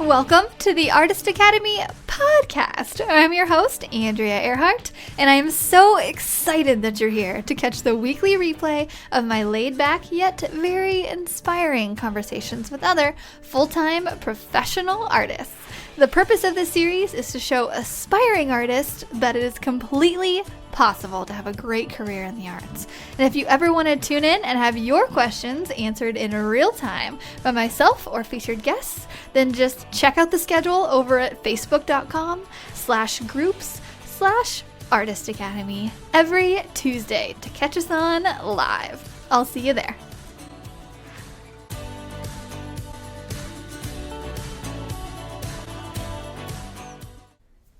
Welcome to the Artist Academy podcast. I'm your host, Andrea Earhart, and I am so excited that you're here to catch the weekly replay of my laid-back yet very inspiring conversations with other full-time professional artists. The purpose of this series is to show aspiring artists that it is completely possible to have a great career in the arts. And if you ever want to tune in and have your questions answered in real time by myself or featured guests, then just check out the schedule over at facebook.com/groups/Artist Academy every Tuesday to catch us on live. I'll see you there.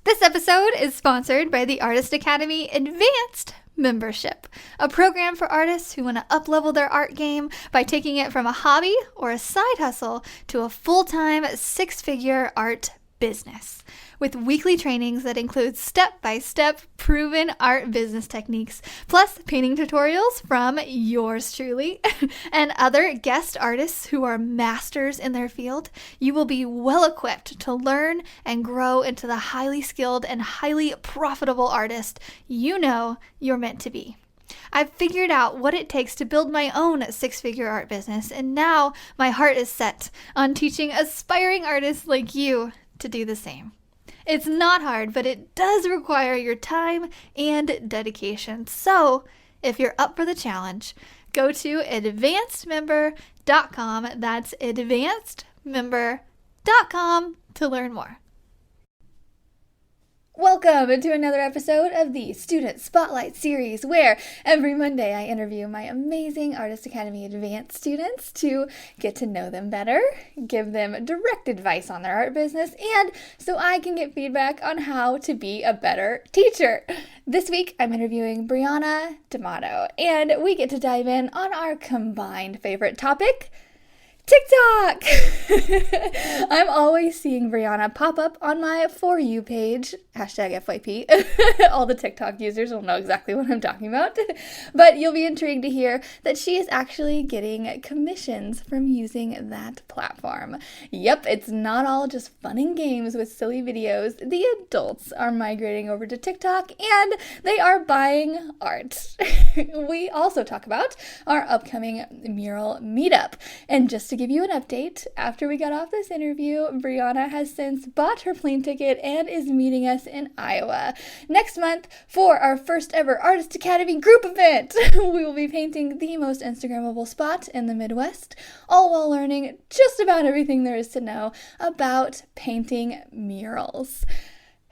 This episode is sponsored by the Artist Academy Advanced Membership, a program for artists who want to up-level their art game by taking it from a hobby or a side hustle to a full-time six-figure art business. With weekly trainings that include step-by-step proven art business techniques, plus painting tutorials from yours truly and other guest artists who are masters in their field, you will be well equipped to learn and grow into the highly skilled and highly profitable artist you know you're meant to be. I've figured out what it takes to build my own six-figure art business, and now my heart is set on teaching aspiring artists like you to do the same. It's not hard, but it does require your time and dedication. So if you're up for the challenge, go to advancedmember.com. That's advancedmember.com to learn more. Welcome to another episode of the Student Spotlight series, where every Monday I interview my amazing Artist Academy Advanced students to get to know them better, give them direct advice on their art business, and so I can get feedback on how to be a better teacher. This week I'm interviewing Brianna Damato, and we get to dive in on our combined favorite topic, TikTok! I'm always seeing Brianna pop up on my For You page, #FYP. All the TikTok users will know exactly what I'm talking about. But you'll be intrigued to hear that she is actually getting commissions from using that platform. Yep, it's not all just fun and games with silly videos. The adults are migrating over to TikTok and they are buying art. We also talk about our upcoming mural meetup. And just to give you an update, after we got off this interview, Brianna has since bought her plane ticket and is meeting us in Iowa next month for our first ever Artist Academy group event. We will be painting the most Instagrammable spot in the Midwest, all while learning just about everything there is to know about painting murals.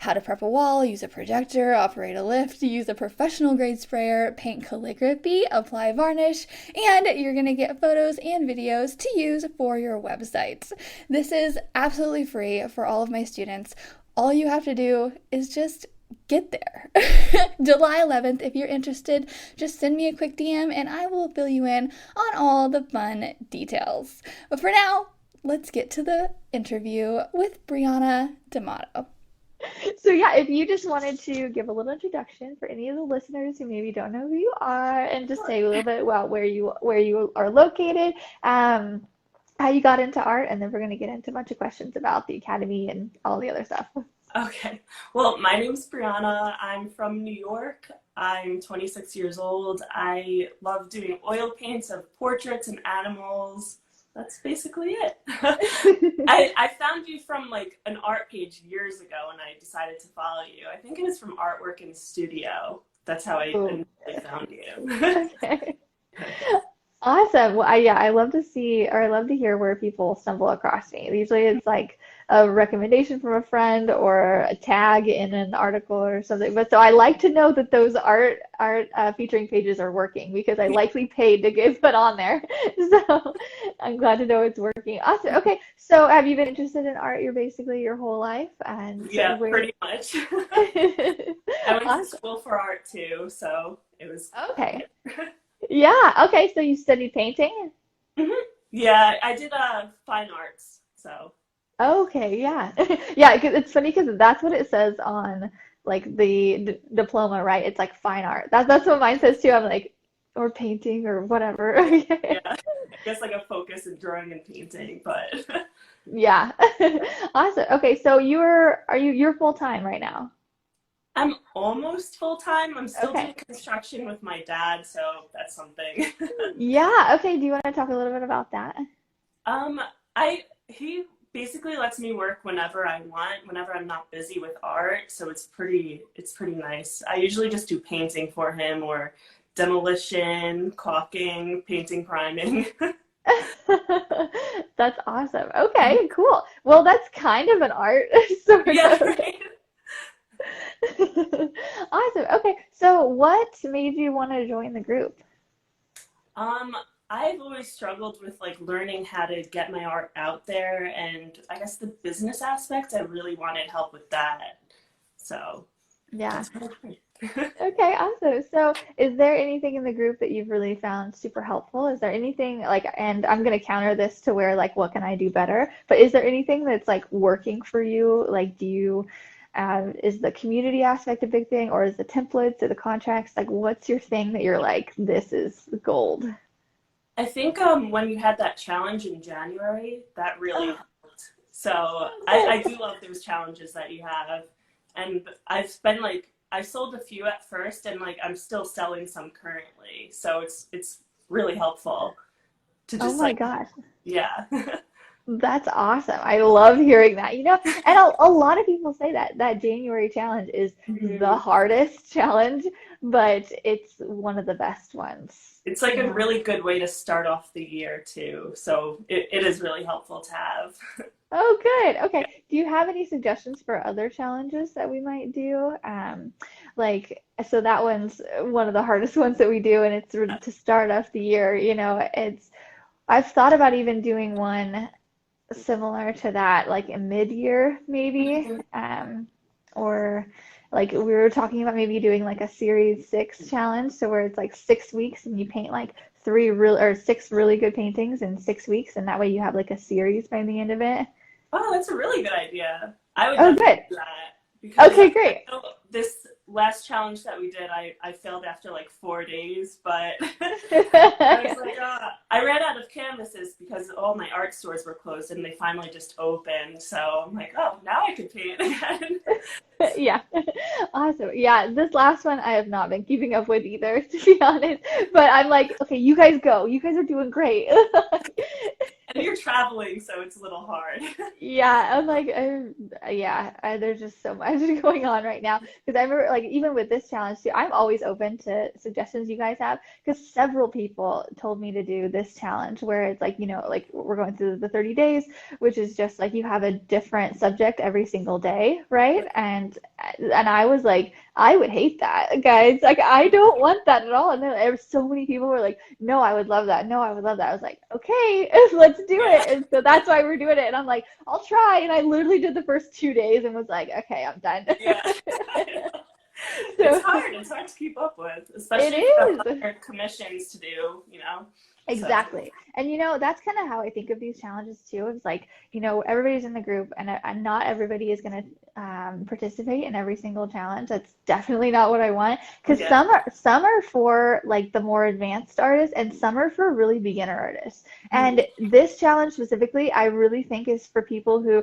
How to prep a wall, use a projector, operate a lift, use a professional grade sprayer, paint calligraphy, apply varnish, and you're going to get photos and videos to use for your website. This is absolutely free for all of my students. All you have to do is just get there. July 11th, if you're interested, just send me a quick DM and I will fill you in on all the fun details. But for now, let's get to the interview with Brianna Damato. So yeah, if you just wanted to give a little introduction for any of the listeners who maybe don't know who you are, and just say a little bit about where you are located, how you got into art, and then we're going to get into a bunch of questions about the Academy and all the other stuff. Okay. Well, my name's Brianna. I'm from New York. I'm 26 years old. I love doing oil paints of portraits and animals. That's basically it. I found you from like an art page years ago and I decided to follow you. I think it was from Artwork in Studio. That's how I found you. Okay. Awesome. Well, I love to see, or I love to hear where people stumble across me. Usually it's like a recommendation from a friend or a tag in an article or something. But so I like to know that those art featuring pages are working because I likely paid to get put on there. So I'm glad to know it's working. Awesome. Okay. So have you been interested in art your whole life? And yeah, pretty much. I went to school for art too, so it was okay. Yeah. Okay. So you studied painting? Mm-hmm. Yeah, I did fine arts. So. Okay. Yeah. Yeah. Cause it's funny because that's what it says on like the diploma, right? It's like fine art. That's what mine says too. I'm like, or painting or whatever. Okay. Yeah. I guess like a focus in drawing and painting, but Yeah. Awesome. Okay, so you're full time right now? I'm almost full time. I'm still doing Okay. construction with my dad, so that's something. Yeah. Okay. Do you want to talk a little bit about that? Um, he basically lets me work whenever I want, whenever I'm not busy with art, so it's pretty nice. I usually just do painting for him or demolition, caulking, painting, priming. That's awesome. Okay, cool. Well, that's kind of an art, sort Yeah, of. right. Awesome. Okay, so what made you want to join the group? Um, I've always struggled with like learning how to get my art out there, and I guess the business aspect, I really wanted help with that. So Yeah. that's what I did. Okay, awesome. So, is there anything in the group that you've really found super helpful? Is there anything like, and I'm going to counter this to where like, what can I do better? But is there anything that's like working for you? Like, is the community aspect a big thing, or is the templates or the contracts? Like, what's your thing that you're like, this is gold? I think when you had that challenge in January, that really Oh, helped. So I good. do love those challenges that you have. And I've been like I sold a few at first and like I'm still selling some currently. So it's really helpful to Oh just my like gosh. yeah. That's awesome. I love hearing that. And a lot of people say that January challenge is the Mhm. hardest challenge, but it's one of the best ones. It's like a really good way to start off the year too. So it is really helpful to have. Oh, good. Okay. Do you have any suggestions for other challenges that we might do? So that one's one of the hardest ones that we do, and it's to start off the year. I've thought about even doing one similar to that, like a mid-year maybe, or like we were talking about maybe doing like a series 6 challenge, so where it's like 6 weeks and you paint like six really good paintings in 6 weeks, and that way you have like a series by the end of it. Oh, that's a really good idea. I would Oh, definitely good. do that because Okay, I great. know this last challenge that we did, I failed after like 4 days, but I was like, I ran out of canvases because all my art stores were closed and they finally just opened. So I'm like, oh, now I can paint again. Yeah. Awesome. Yeah, this last one I have not been keeping up with either, to be honest. But I'm like, okay, you guys go. You guys are doing great. And you're traveling, so it's a little hard. Yeah, I'm like, there's just so much going on right now. Because I remember, like, even with this challenge too, I'm always open to suggestions you guys have. Because several people told me to do this challenge where it's like, like we're going through the 30 days, which is just like you have a different subject every single day, right? And I was like, I would hate that, guys. Like, I don't want that at all. And then there were so many people who were like, no, I would love that. No, I would love that. I was like, okay, let's do Yeah. it. And so that's why we're doing it. And I'm like, I'll try. And I literally did the first 2 days and was like, okay, I'm done. Yeah. It's So hard. It's hard to keep up with, it especially if you have is. other commissions to do. So, Exactly. And that's kind of how I think of these challenges too. It's like, everybody's in the group and not everybody is going to participate in every single challenge. That's definitely not what I want because yeah. some are for like the more advanced artists and some are for really beginner artists. Mhm. And this challenge specifically, I really think is for people who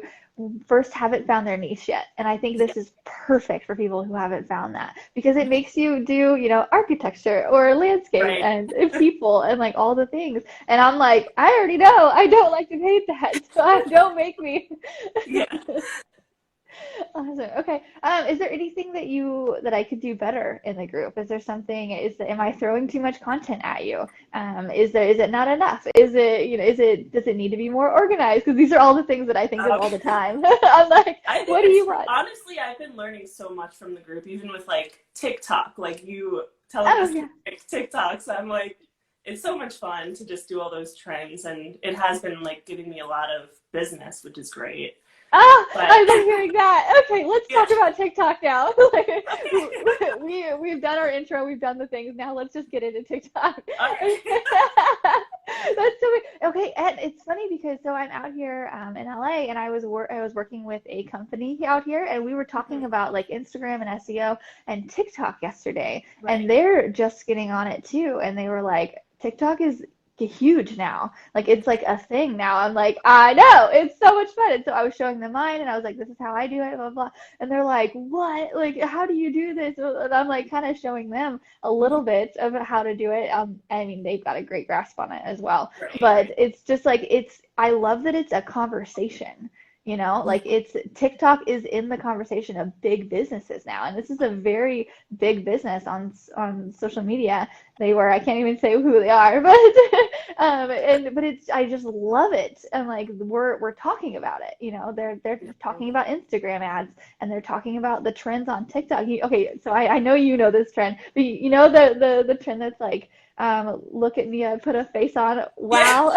first haven't found their niche yet. And I think Yeah. this is perfect for people who haven't found that because it makes you do, architecture or landscape Right. and people and like all the things. And I'm like, I already know I don't like to paint that, so don't make me. Yeah. Awesome. Okay. Is there anything that I could do better in the group? Is there something, am I throwing too much content at you? Is it not enough? Does it need to be more organized? Because these are all the things that I think of Um, all the time. I'm like, I what think do it's you want? honestly, I've been learning so much from the group, even with like TikTok, like you telling Oh us to yeah. make TikToks. I'm like, it's so much fun to just do all those trends, and it has been like giving me a lot of business, which is great. Ah, But I love hearing that. Okay, let's yeah, talk about TikTok now. Like, okay, we've done our intro, we've done the things. Now let's just get into TikTok. all right, That's so okay, and it's funny because so I'm out here in LA, and I was working with a company out here, and we were talking about like Instagram and SEO and TikTok yesterday, and right, they're just getting on it too, and they were like, TikTok is huge now. Like it's like a thing now. I'm like, I know, it's so much fun. And so I was showing them mine and I was like, this is how I do it, blah, blah. And they're like, what? Like, how do you do this? And I'm like kind of showing them a little bit of how to do it. I mean, they've got a great grasp on it as well. Right. But it's just like I love that it's a conversation. Like it's TikTok is in the conversation of big businesses now, and this is a very big business on social media. I can't even say who they are, but but it's I just love it, and like we're talking about it. They're talking about Instagram ads, and they're talking about the trends on TikTok. Okay, so I know you know this trend, but the trend that's like look at me, I put a face on. Wow.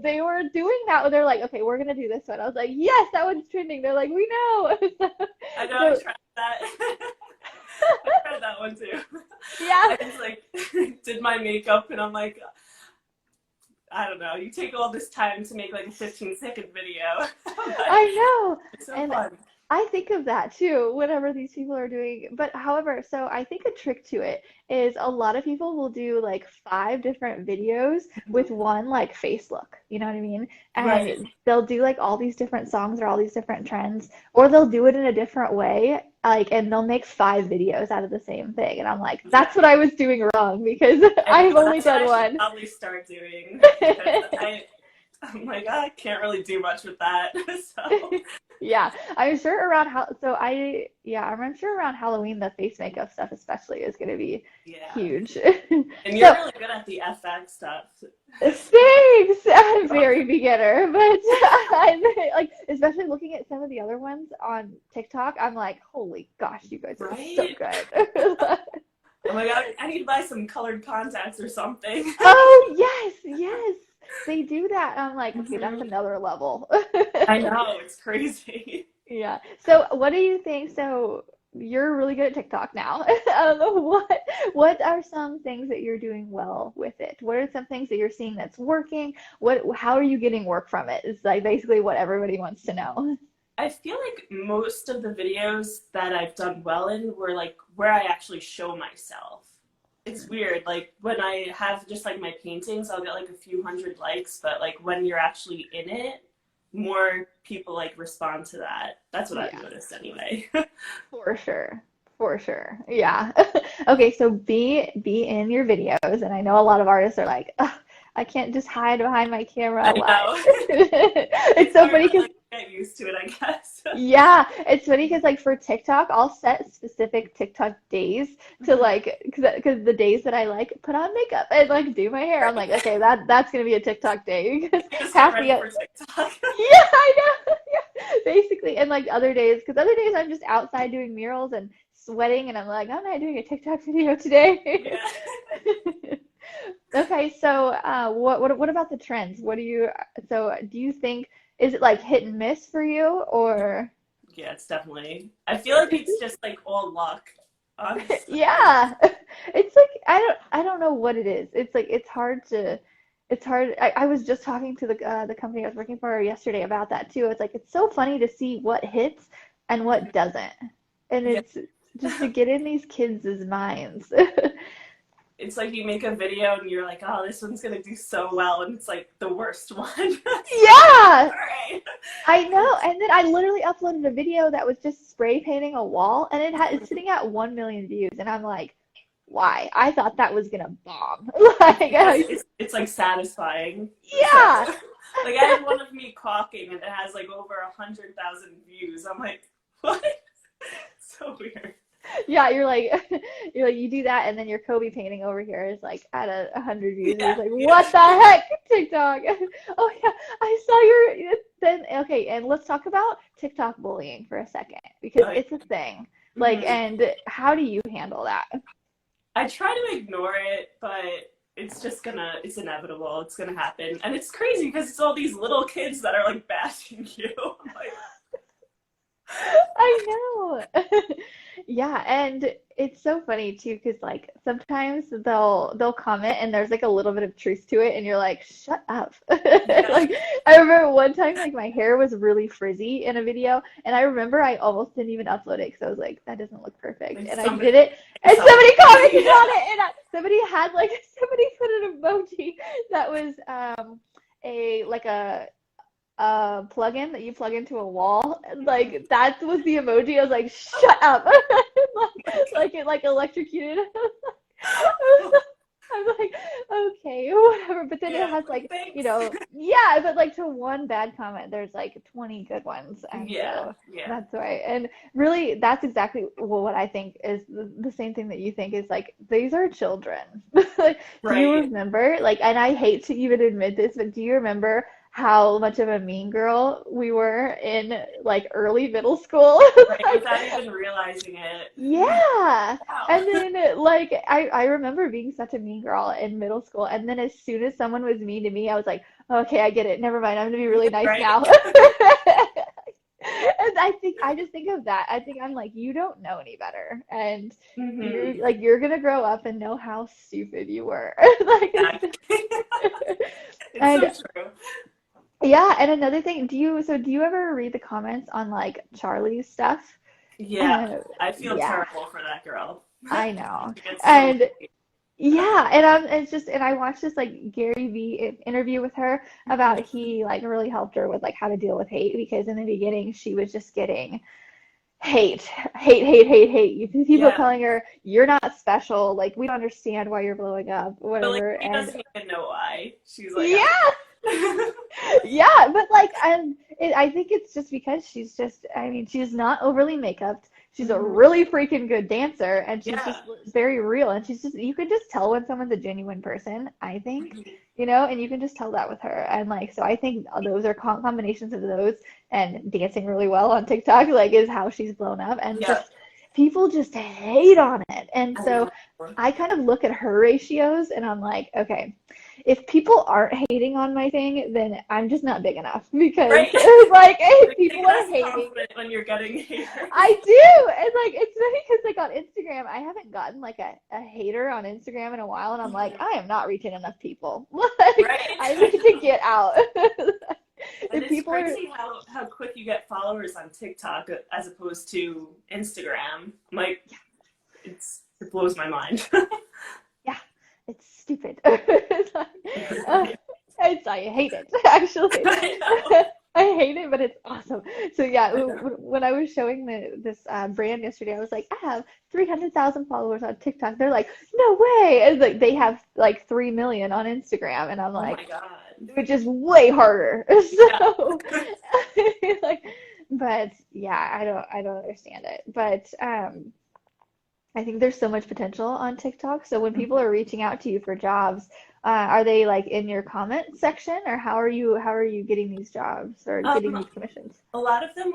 They were doing that. They're like, okay, we're gonna do this one. I was like, yes, that one's trending. They're like, we know. I know, I tried that. I tried that one too. Yeah. I just like did my makeup and I'm like, I don't know, you take all this time to make like a 15-second video. Like, I know. it's so And fun. I think of that too whenever these people are doing, but however, so I think a trick to it is a lot of people will do like 5 different videos with one like face look, you know what I mean? Right. And they'll do like all these different songs or all these different trends, or they'll do it in a different way, like, and they'll make 5 videos out of the same thing. And I'm like, that's what I was doing wrong because I I've know, only that's what done I should one. probably start doing because I'm like, I can't really do much with that. So Yeah, I'm sure around how so I yeah, I'm sure around Halloween the face makeup stuff especially is going to be yeah. huge. And you're So, really good at the FX stuff. thanks. I'm very beginner, but I'm like especially looking at some of the other ones on TikTok, I'm like, holy gosh, you guys are so Right? good. Oh my God, I need to buy some colored contacts or something. Oh, yes, yes. They do that. I'm like, okay, that's Mhm. another level. I know, it's crazy. Yeah. So what do you think? So you're really good at TikTok now. What are some things that you're doing well with it? What are some things that you're seeing that's working? How are you getting work from it? It's like basically what everybody wants to know. I feel like most of the videos that I've done well in were like where I actually show myself. It's weird. Like when I have just like my paintings, I'll get like a few hundred likes, but like when you're actually in it, more people like respond to that. That's what I've Yeah, noticed anyway. for sure. For sure. Yeah. Okay, so be in your videos, and I know a lot of artists are like, "Ugh, I can't just hide behind my camera. I Why?" know. It's It's so hard funny to because like get used to it, I guess. yeah, it's funny because like for TikTok, I'll set specific TikTok days to like because the days that I like put on makeup and like do my hair, I'm like, okay, that's gonna be a TikTok day because You just get half the ready for TikTok. yeah, I know, yeah, basically, and like other days because other days I'm just outside doing murals and sweating, and I'm like, I'm not doing a TikTok video today. Yeah. Okay, so what about the trends? Do you think is it like hit and miss for you or Yeah, it's definitely. I feel like it's just like all luck, honestly. yeah. It's like I don't know what it is. It's like it's hard. I was just talking to the company I was working for yesterday about that too. It's like it's so funny to see what hits and what doesn't. And Yeah. it's just to get in these kids' minds. It's like you make a video and you're like, oh, this one's gonna do so well, and it's like the worst one. So you're like, Yeah, all right. I know. And then I literally uploaded a video that was just spray painting a wall, and it's sitting at 1 million views, and I'm like, why? I thought that was gonna bomb. It's Like, because it's like satisfying. So yeah, like I had one of me caulking and it has like over 100,000 views. I'm like, what? So weird. yeah. You're like you do that, and then your Kobe painting over here is like at 100 views. And it's Yeah, like, yeah. what the heck, TikTok? Oh yeah, I saw your then. Okay, and let's talk about TikTok bullying for a second because Like, it's a thing. Like, mhm. and how do you handle that? I try to ignore it, but it's inevitable. It's gonna happen. And it's crazy because it's all these little kids that are like bashing you. I'm like, I know. Yeah, and it's so funny too, because like sometimes they'll comment and there's like a little bit of truth to it, and you're like, shut up. yeah, Like I remember one time like my hair was really frizzy in a video, and I remember I almost didn't even upload it because I was like, that doesn't look perfect, like and I somebody did it, and something. somebody commented Yeah. on it, and somebody somebody put an emoji that was a like a plug-in that you plug into a wall. Like that was the emoji. I was like, shut up. Like it like electrocuted. I'm like, okay, whatever. But then it Yeah, has like, thanks. yeah, but like to one bad comment, there's like 20 good ones. And Yeah, so yeah, that's why. And really, that's exactly what I think is the same thing that you think is like, these are children. Like, do you right, remember? Like, and I hate to even admit this, but do you remember how much of a mean girl we were in like early middle school? right, Like, without even realizing it. yeah. Wow. And then like I remember being such a mean girl in middle school. And then as soon as someone was mean to me, I was like, okay, I get it. Never mind. I'm gonna be really nice Right? now. And I just think of that. I think I'm like, you don't know any better. And Hmm. you're gonna grow up and know how stupid you were. Like it's Exactly. just It's so and true. yeah, and another thing, do you ever read the comments on like Charlie's stuff? Yeah, I feel Yeah, terrible for that girl. I know. She gets so And hate. yeah, it's just, and I watched this like Gary Vee interview with her about he like really helped her with like how to deal with hate because in the beginning she was just getting hate. People Yeah, telling her you're not special, like we don't understand why you're blowing up, but like whatever. she And doesn't even know why. She's like, I yeah, don't know. yeah, but like, I think it's just because she's just, I mean, she's not overly makeuped. She's a Mhm. really freaking good dancer, and she's just Yeah. very real. And she's just, you can just tell when someone's a genuine person, I think, Mhm. and you can just tell that with her. And like, so I think those are combinations of those and dancing really well on TikTok, like, is how she's blown up. And Yeah, just people just hate on it. And I so know. I kind of look at her ratios and I'm like, okay if people aren't hating on my thing, then I'm just not big enough because Right? like if Like, take people it are as a hating, compliment when you're getting haters. I do. And like it's funny because like on Instagram, I haven't gotten like a hater on Instagram in a while, and I'm like, Mhm. I am not reaching enough people. Like Right? I I need to know. get out. And If it's people are, crazy how quick you get followers on TikTok as opposed to Instagram. I'm like, it blows my mind. yeah, it's stupid. It's like, uh, I hate it actually. I know. I hate it, but it's awesome. So yeah, I know. when I was showing this brand yesterday, I was like, I have 300,000 followers on TikTok. They're like, no way. And like they have like 3 million on Instagram, and I'm Oh like, my God. which is way harder. Yeah. So like, but yeah, I don't understand it. But I think there's so much potential on TikTok. So when people are reaching out to you for jobs, are they like in your comment section, or how are you getting these jobs or getting Um, these commissions? a lot of them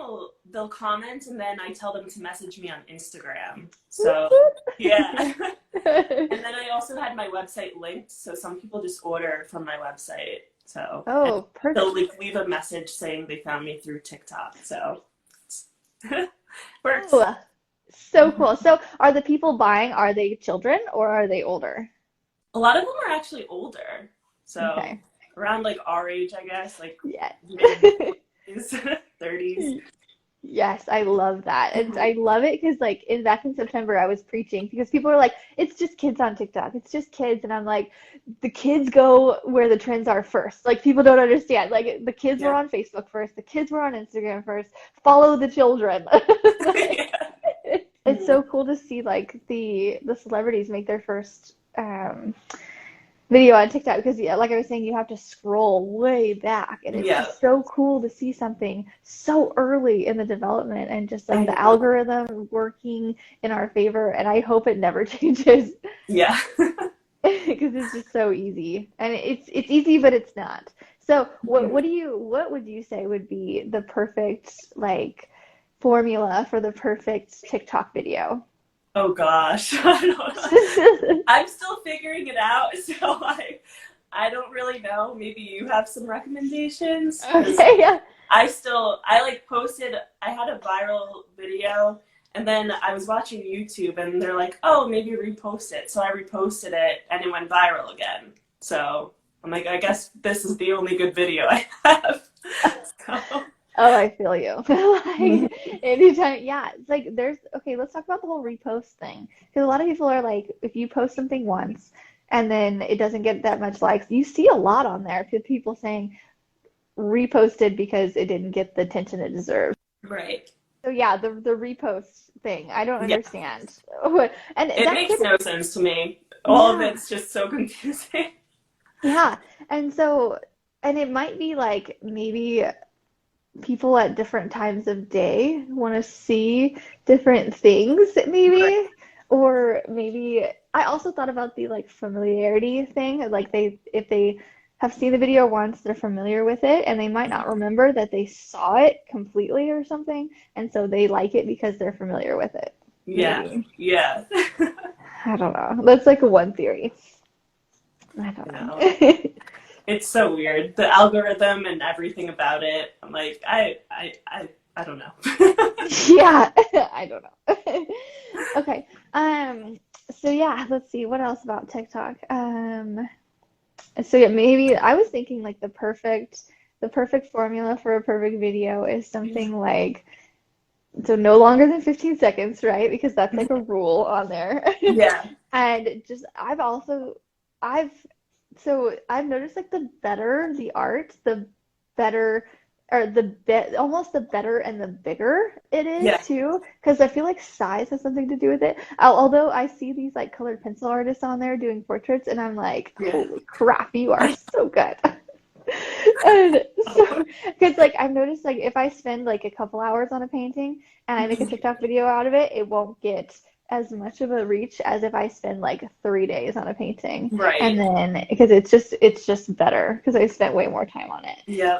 they'll comment and then I tell them to message me on Instagram. Woot So yeah. woot. And then I also had my website linked, so some people just order from my website. So and Oh, they'll perfect. like leave a message saying they found me through TikTok. So works. Oh, so cool. So are the people buying, are they children or are they older? A lot of them are actually older. So Okay. around like our age, I guess, like Yeah. mid 20s, 30s. Yes, I love that. And I love it because like back in September I was preaching because people are like, it's just kids on TikTok. It's just kids. And I'm like, the kids go where the trends are first. Like people don't understand. Like the kids were Yeah. on Facebook first, the kids were on Instagram first. Follow the children. Like Yeah. it's so cool to see like the celebrities make their first video on TikTok because yeah, like I was saying, you have to scroll way back, and it's Yeah. just so cool to see something so early in the development and just like I the know. algorithm working in our favor. And I hope it never changes Yeah. because it's just so easy, and it's easy, but it's not. So what would you say would be the perfect like formula for the perfect TikTok video? Oh gosh. I don't know. I'm still figuring it out, so I don't really know. Maybe you have some recommendations because Okay, yeah. I like posted I had a viral video and then I was watching YouTube and they're like, "Oh, maybe repost it." So I reposted it and it went viral again. So I'm like, I guess this is the only good video I have. So Oh, I feel you. mhm. Like anytime, yeah, it's like there's okay, let's talk about the whole repost thing. Because a lot of people are like, if you post something once and then it doesn't get that much likes. You see a lot on there, people saying reposted because it didn't get the attention it deserves. Right. So yeah, the repost thing, I don't Yeah. understand. And It that makes could, no sense to me. All of yeah, it's just so confusing. yeah. And so, and it might be like maybe people at different times of day want to see different things, Right. maybe. Or maybe I also thought about the like familiarity thing. Like if they have seen the video once, they're familiar with it, and they might not remember that they saw it completely or something, and so they like it because they're familiar with it. Yeah. Maybe. Yeah. I don't know. That's like one theory. I don't No. know. It's so weird. The algorithm and everything about it. I'm like, I don't know. Yeah, I don't know. Okay. So yeah, let's see what else about TikTok. So yeah, maybe I was thinking like the perfect formula for a perfect video is something like so no longer than 15 seconds, right? Because that's like a rule on there. Yeah. And just I've I've noticed like the better the art, the better or the bit almost the better and the bigger it is Yeah. too, because I feel like size has something to do with it. Although I see these like colored pencil artists on there doing portraits, and I'm like, Yeah. holy crap, you are so good. And so, because like I've noticed, like if I spend like a couple hours on a painting and I make a TikTok video out of it, it won't get as much of a reach as if I spend like 3 days on a painting. And Right. then because it's just better because I spent way more time on it. Yep.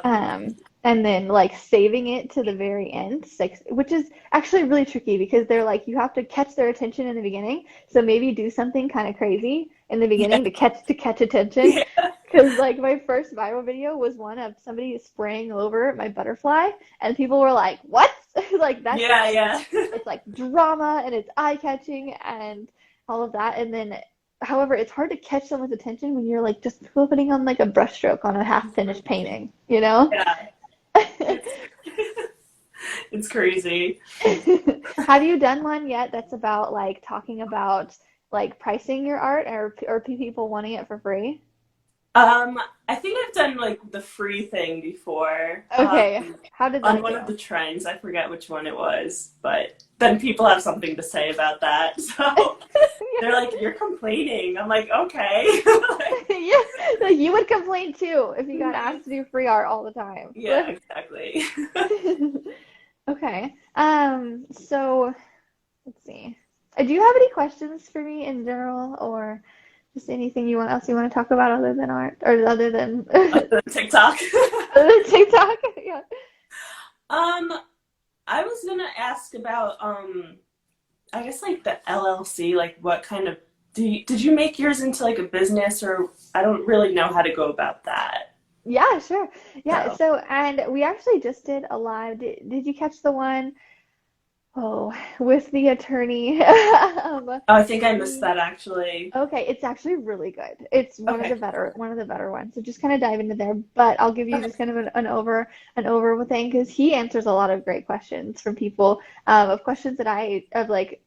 And then like saving it to the very end, like, which is actually really tricky because they're like you have to catch their attention in the beginning. So maybe do something kind of crazy in the Yeah. beginning to catch attention. Yeah. Because like my first viral video was one of somebody spraying over my butterfly, and people were like, "What?" Like that's Yeah. Yeah. it's like drama and it's eye-catching and all of that. And then, however, it's hard to catch someone's attention when you're like just putting on like a brushstroke on a half-finished painting, you know? Yeah. It's it's crazy. Have you done one yet that's about like talking about like pricing your art or people wanting it for free? I think I've done like the free thing before. Okay, how did On that one of go? the trends, I forget which one it was, but then people have something to say about that. So they're like, "You're complaining." I'm like, "Okay." Like, Yeah, like you would complain too if you got asked to do free art all the time. yeah, exactly. Okay. So let's see. Do you have any questions for me in general, or just anything else you want to talk about other than art, or other than The TikTok. other than TikTok? Yeah. Um, I was gonna ask about I guess like the LLC, like what kind of did you make yours into like a business or I don't really know how to go about that. Yeah, sure. Yeah. So, So, and we actually just did a live. Did you catch the one? Oh, with the attorney. oh, I think I missed He that actually. Okay, it's actually really good. It's Okay. one of the better ones. So just kind of dive into there, but I'll give you Okay. just kind of an over thing because he answers a lot of great questions from people of questions that of like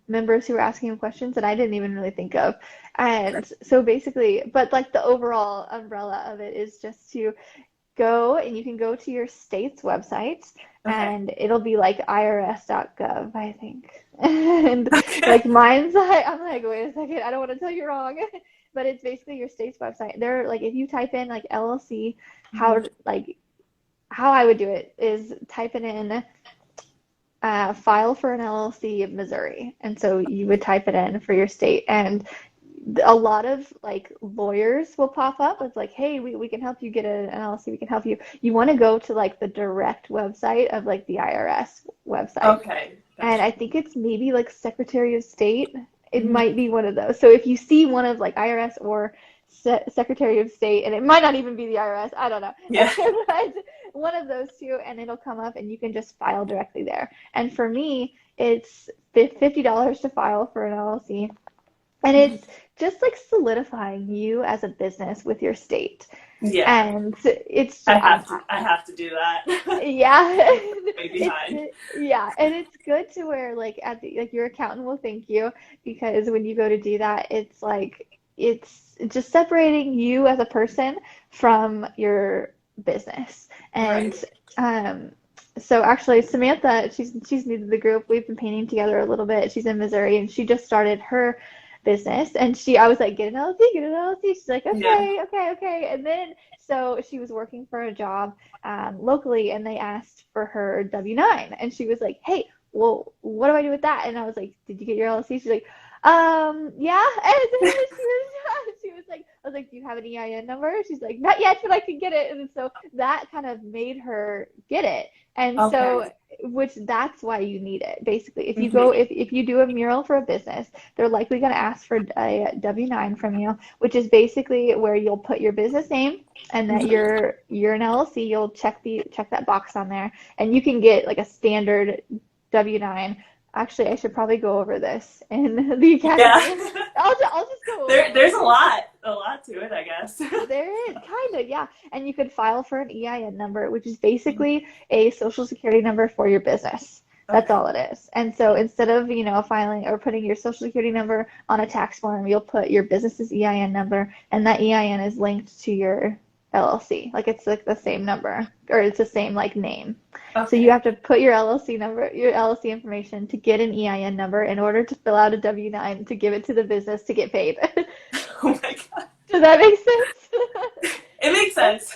members who were asking him questions that I didn't even really think of. And so basically, but like the overall umbrella of it is just to go and you can go to your state's website Okay. and it'll be like irs.gov, I think. And Okay. like mine's like, I'm like, wait a second, I don't want to tell you wrong. But it's basically your state's website. There, like if you type in like LLC, Mhm. how I would do it is type it in file for an LLC of Missouri. And so you would type it in for your state. And a lot of like lawyers will pop up. It's like, hey, we can help you get an LLC. We can help you. You want to go to like the direct website of like the IRS website. Okay. And Gotcha. I think it's maybe like Secretary of State. It Mhm. might be one of those. So if you see one of like IRS or Secretary of State, and it might not even be the IRS, I don't know, Yeah. but one of those two, and it'll come up and you can just file directly there. And for me, it's $50 to file for an LLC. And Mhm. it's just like solidifying you as a business with your state. Yeah. And it's, I have to do that. yeah, Way it's behind. yeah, and it's good to where like at the like your accountant will thank you because when you go to do that, it's like it's just separating you as a person from your business. And Right. um, so actually, Samantha, she's new to the group. We've been painting together a little bit. She's in Missouri, and she just started her business. And I was like, get an LLC, get an LLC. She's like, Yeah. okay, okay, okay. And then so she was working for a job locally, and they asked for her W-9, and she was like, hey, well, what do I do with that? And I was like, did you get your LLC? She's like, yeah. And then she was like, I was like, do you have an EIN number? She's like, not yet, but I can get it. And so that kind of made her get it. And Okay. so, which that's why you need it. Basically, if you go, Hmm. if you do a mural for a business, they're likely going to ask for a W-9 from you, which is basically where you'll put your business name and that Hmm. you're an LLC. You'll check that box on there, and you can get like a standard W-9. Actually, I should probably go over this in the Yeah. academy. I'll just go over it. There's a lot to it, I guess. There is, kind of, yeah. And you could file for an EIN number, which is basically a social security number for your business. That's Okay. all it is. And so instead of, filing or putting your social security number on a tax form, you'll put your business's EIN number, and that EIN is linked to your LLC. Like it's like the same number, or it's the same like name. So you Okay. have to put your LLC number, your LLC information to get an EIN number in order to fill out a W-9 to give it to the business to get paid. Oh my God. Does that make sense? It makes Oh, sense.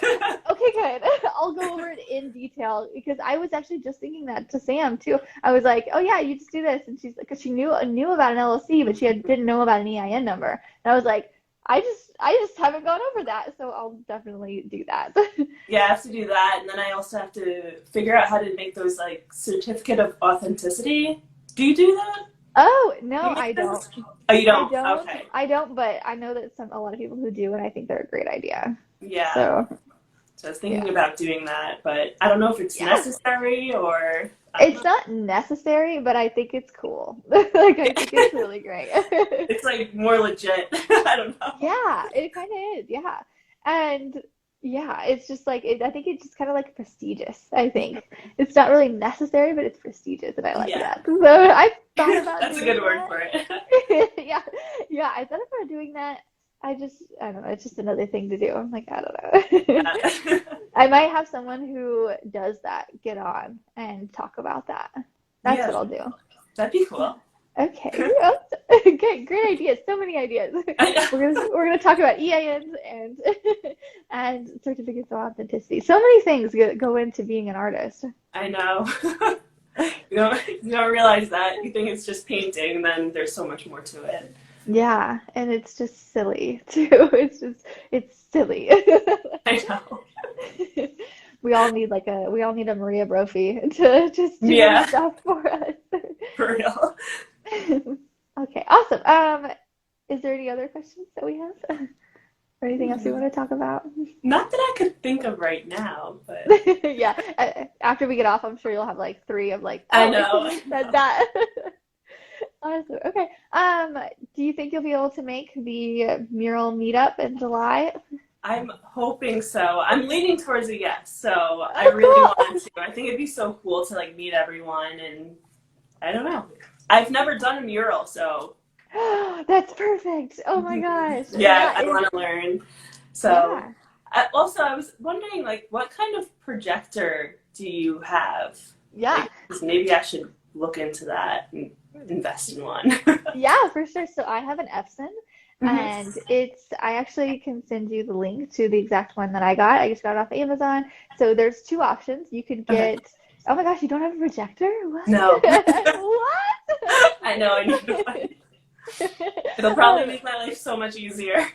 okay, good. I'll go over it in detail because I was actually just thinking that to Sam too. I was like, "Oh yeah, you just do this," and she's because she knew about an LLC, but didn't know about an EIN number. And I was like, I just haven't gone over that, so I'll definitely do that. Yeah, I have to do that, and then I also have to figure out how to make those like certificate of authenticity. Do you do that? Oh Do no, you I make don't. those? Oh, you I don't? don't. Okay. I don't. But I know that a lot of people who do, and I think they're a great idea. Yeah. So So I was yeah, thinking about doing that, but I don't know if it's yeah. necessary or I don't It's know. not necessary, but I think it's cool. Like I think it's really great. It's like more legit. I don't know. Yeah, it kind of is. Yeah. And yeah, it's just like I think it's just kind of like prestigious, I think. It's not really necessary, but it's prestigious and I like Yeah. that. So I thought about That's a good doing word that. for it. Yeah. Yeah, I thought about doing that. I don't know, it's just another thing to do. I'm like, I don't know. Yeah. I might have someone who does that get on and talk about that. That's what Yeah, I'll do. that'd be cool. Okay. Okay, great ideas. So many ideas. I know. We're gonna talk about EINs and and certificates of authenticity. So many things go into being an artist. I know. You don't realize that. You think it's just painting, and then there's so much more to it. Yeah, and it's just silly too. It's silly. I know. We all need a Maria Brophy to just do Yeah, stuff for us. for real. Okay, awesome. Is there any other questions that we have? Or anything else you want to talk about? Not that I could think of right now, but Yeah, after we get off, I'm sure you'll have like three of like, I oh, I know. should have said that. Awesome. Okay. Do you think you'll be able to make the mural meetup in July? I'm hoping so. I'm leaning towards a yes, so I really Oh, want to. I think it'd be so cool to like meet everyone, and I don't know. I've never done a mural, so cool. That's perfect. Oh my gosh. yeah, That I is, want to learn. So yeah. I was wondering, like, what kind of projector do you have? Yeah. Like, 'cause maybe I should look into that and invest in one. Yeah, for sure. So I have an Epson, Hmm. and I actually can send you the link to the exact one that I got. I just got it off Amazon. So there's two options. You could Okay. get, oh my gosh, you don't have a projector? What? No. What? I know, I need to find. It'll probably Um, make my life so much easier.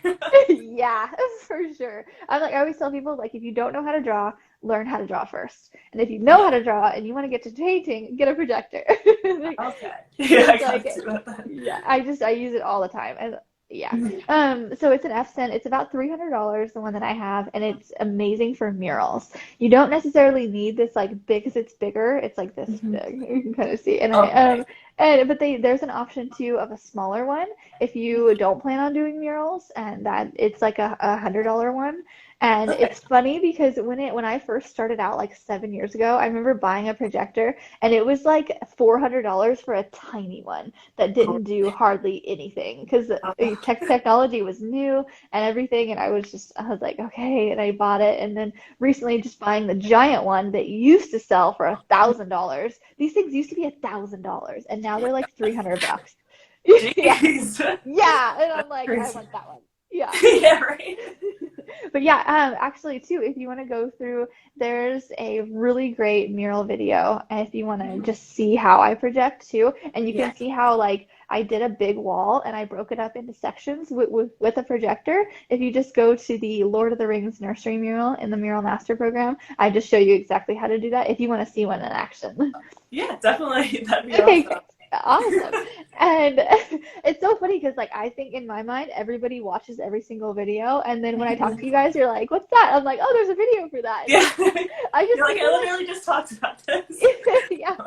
yeah, for sure. I always tell people, like, if you don't know how to draw, learn how to draw first. And if you know how Yeah. to draw and you want to get to painting, get a projector. Like, Okay. Yeah, I it's got like, to do that. yeah, I use it all the time. And yeah. Mhm. So it's an F-Cent. It's about $300, the one that I have, and it's amazing for murals. You don't necessarily need this like big because it's bigger. It's like this Mhm. big. You can kind of see. And Okay. but there's an option too of a smaller one if you don't plan on doing murals, and that it's like a $100 one. And Okay. it's funny because when I first started out like 7 years ago, I remember buying a projector and it was like $400 for a tiny one that Oh, didn't do hardly anything because technology was new and everything. And I was like, okay, and I bought it. And then recently just buying the giant one that used to sell for $1,000. These things used to be $1,000 and now they're like $300. Yeah. jeez. Yeah. And I'm That's like, I crazy. want that one. Yeah. Yeah, right. But yeah, actually too, if you want to go through, there's a really great mural video, and if you want to Mhm. just see how I project too, and you Yeah. can see how like I did a big wall and I broke it up into sections with a projector. If you just go to the Lord of the Rings nursery mural in the Mural Master program, I just show you exactly how to do that if you want to see one in action. Yeah, definitely. That'd be Okay, awesome. great. Awesome. And it's so funny because like I think in my mind everybody watches every single video and then when I talk to you guys you're like, "What's that?" I'm like, "Oh, there's a video for that." And Yeah. I just You're like, think I we're like literally just talked about this. yeah.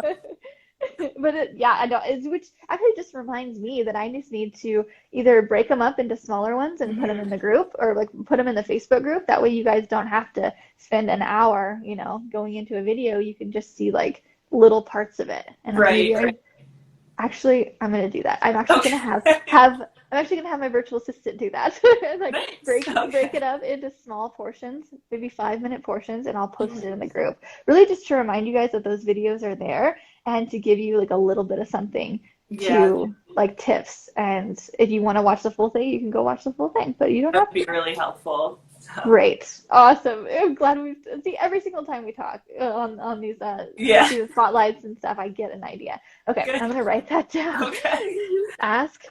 But yeah, I know which actually just reminds me that I just need to either break them up into smaller ones and put them in Mhm. the group or like put them in the Facebook group. That way you guys don't have to spend an hour, going into a video. You can just see like little parts of it. And Right, maybe right. actually, I'm gonna do that. I'm actually gonna Okay. have my virtual assistant do that. And like Nice. break it Okay. up into small portions, maybe 5-minute portions, and I'll post it Mhm. in the group. Really just to remind you guys that those videos are there and to give you like a little bit of something Yeah, to like tips. And if you want to watch the full thing, you can go watch the full thing, but you don't that'd have be to. really helpful. So, Great. Awesome. I'm glad we see every single time we talk on these yeah. student spotlights and stuff, I get an idea. Okay, Good. I'm gonna write that down. Okay. Ask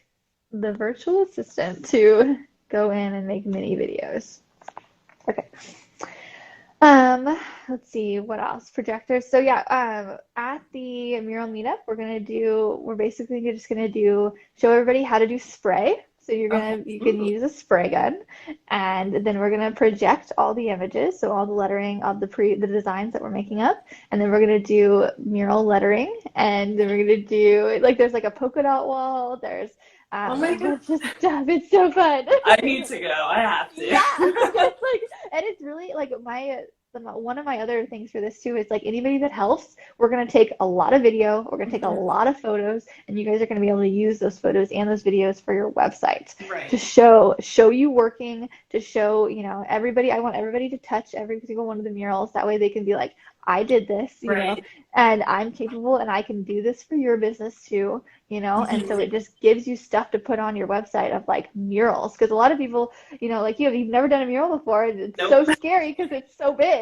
the virtual assistant to go in and make mini videos. Okay. Let's see what else. Projectors. So yeah, at the mural meetup, we're basically just gonna show everybody how to do spray. So Okay. you can Ooh. use a spray gun, and then we're gonna project all the images, so all the lettering of the designs that we're making up, and then we're gonna do mural lettering, and then we're gonna do like there's like a polka dot wall. There's Oh a my God. bunch of stuff. It's so fun. I need to go. I have Yeah, to. it's like, and it's really like one of my other things for this too is like anybody that helps, we're gonna take a lot of video, we're gonna take a Mhm. lot of photos, and you guys are gonna be able to use those photos and those videos for your website to Right. show you working, to show, everybody. I want everybody to touch every single one of the murals. That way they can be like, I did this, Right. and I'm capable and I can do this for your business too, and so Mhm. it just gives you stuff to put on your website of like murals because a lot of people like you've never done a mural before. It's Nope. so scary because it's so big,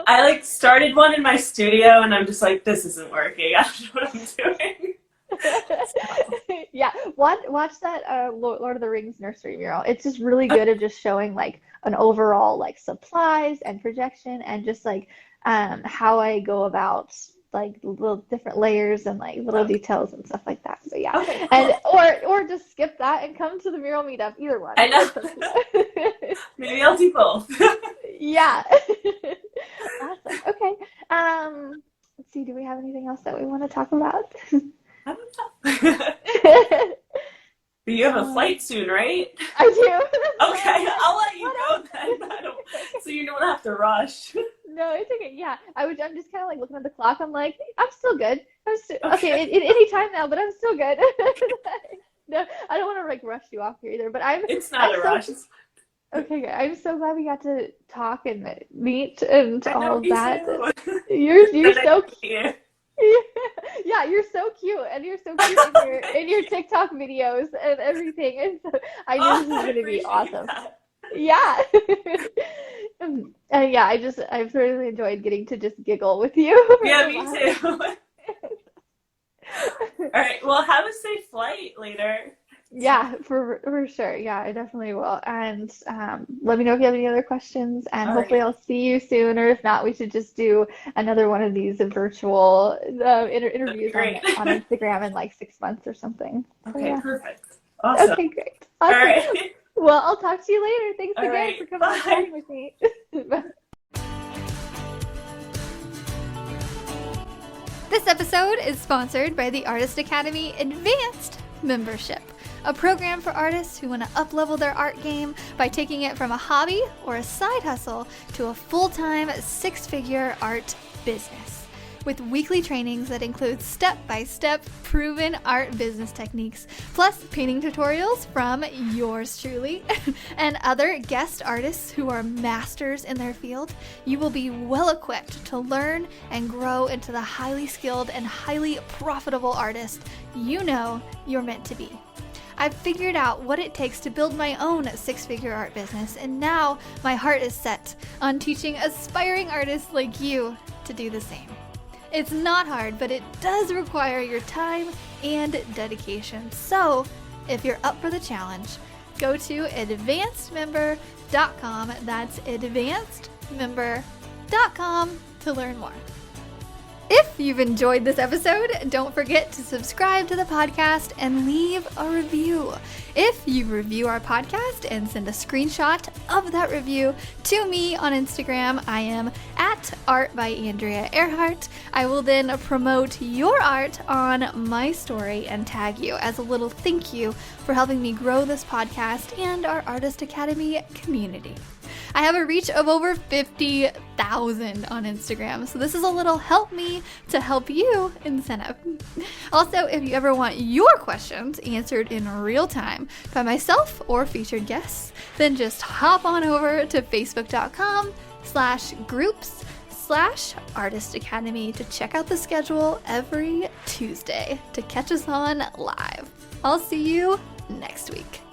I like started one in my studio and I'm just like, this isn't working. I don't know what I'm doing. So, Yeah, watch that Lord of the Rings nursery mural. It's just really good at just showing like an overall like supplies and projection and just like how I go about like little different layers and like little okay. details and stuff like that. So yeah, Okay, and cool. or just skip that and come to the mural meetup. Either one. I know. It's up to you. Maybe I'll do both. Yeah. Awesome. Okay. Let's see. Do we have anything else that we want to talk about? I don't know. But you have a Um, flight soon, right? I do. That's why I'm Okay, like, I'll let you what go else? then. So you don't have to rush. No, it's okay. Yeah, I'm just kind of like looking at the clock. I'm like, I'm still good. I'm still okay. Okay. Any time now, but I'm still good. No, I don't want to like rush you off here either. But It's I'm not a so rush. okay. Good. I'm so glad we got to talk and meet and I all know of me that. too. You're Then I so meet you. yeah, you're so cute, and you're so cute in your TikTok videos and everything. And so I knew this Oh, was I gonna be appreciate awesome. that. Yeah. And yeah, I've really enjoyed getting to just giggle with you Yeah, and me laugh. too. All right. Well, have a safe flight later. So, Yeah, for sure. Yeah, I definitely will. And let me know if you have any other questions. And all hopefully, right. I'll see you soon. Or if not, we should just do another one of these virtual That'd be interviews great. on Instagram in like 6 months or something. So Okay, yeah. perfect. Awesome. Okay, great. All Awesome. right. Well, I'll talk to you later. Thanks All again right. for coming and Bye. chatting with me. This episode is sponsored by the Artist Academy Advanced membership. a program for artists who want to up-level their art game by taking it from a hobby or a side hustle to a full-time six-figure art business. With weekly trainings that include step-by-step proven art business techniques, plus painting tutorials from yours truly and other guest artists who are masters in their field, you will be well equipped to learn and grow into the highly skilled and highly profitable artist you know you're meant to be. I've figured out what it takes to build my own six-figure art business, and now my heart is set on teaching aspiring artists like you to do the same. It's not hard, but it does require your time and dedication. So, if you're up for the challenge, go to advancedmember.com. That's advancedmember.com to learn more. If you've enjoyed this episode, don't forget to subscribe to the podcast and leave a review. If you review our podcast and send a screenshot of that review to me on Instagram, I am at Art by Andrea Earhart. I will then promote your art on my story and tag you as a little thank you for helping me grow this podcast and our Artist Academy community. I have a reach of over 50,000 on Instagram, so this is a little help me to help you incentive. Also, if you ever want your questions answered in real time by myself or featured guests, then just hop on over to facebook.com/groups/Artist Academy to check out the schedule every Tuesday to catch us on live. I'll see you next week.